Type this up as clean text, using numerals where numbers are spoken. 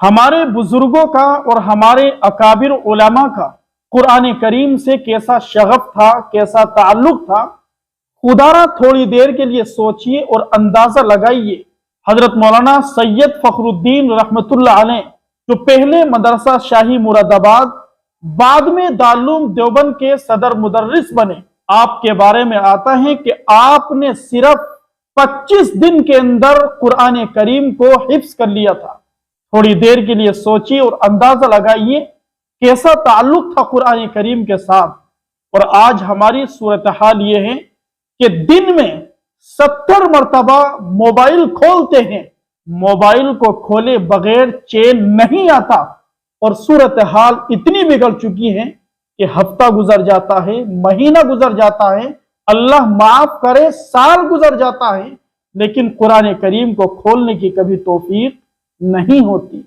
ہمارے بزرگوں کا اور ہمارے اکابر علماء کا قرآن کریم سے کیسا شغف تھا، کیسا تعلق تھا، خدا را تھوڑی دیر کے لیے سوچئے اور اندازہ لگائیے۔ حضرت مولانا سید فخر الدین رحمت اللہ علیہ جو پہلے مدرسہ شاہی مراد آباد بعد میں دارالعلوم دیوبند کے صدر مدرس بنے، آپ کے بارے میں آتا ہے کہ آپ نے صرف 25 دن کے اندر قرآن کریم کو حفظ کر لیا تھا۔ تھوڑی دیر کے لیے سوچئے اور اندازہ لگائیے کیسا تعلق تھا قرآن کریم کے ساتھ۔ اور آج ہماری صورتحال یہ ہے کہ دن میں 70 مرتبہ موبائل کھولتے ہیں، موبائل کو کھولے بغیر چین نہیں آتا، اور صورتحال اتنی بگڑ چکی ہے کہ ہفتہ گزر جاتا ہے، مہینہ گزر جاتا ہے، اللہ معاف کرے سال گزر جاتا ہے، لیکن قرآن کریم کو کھولنے کی کبھی توفیق نہیں ہوتی۔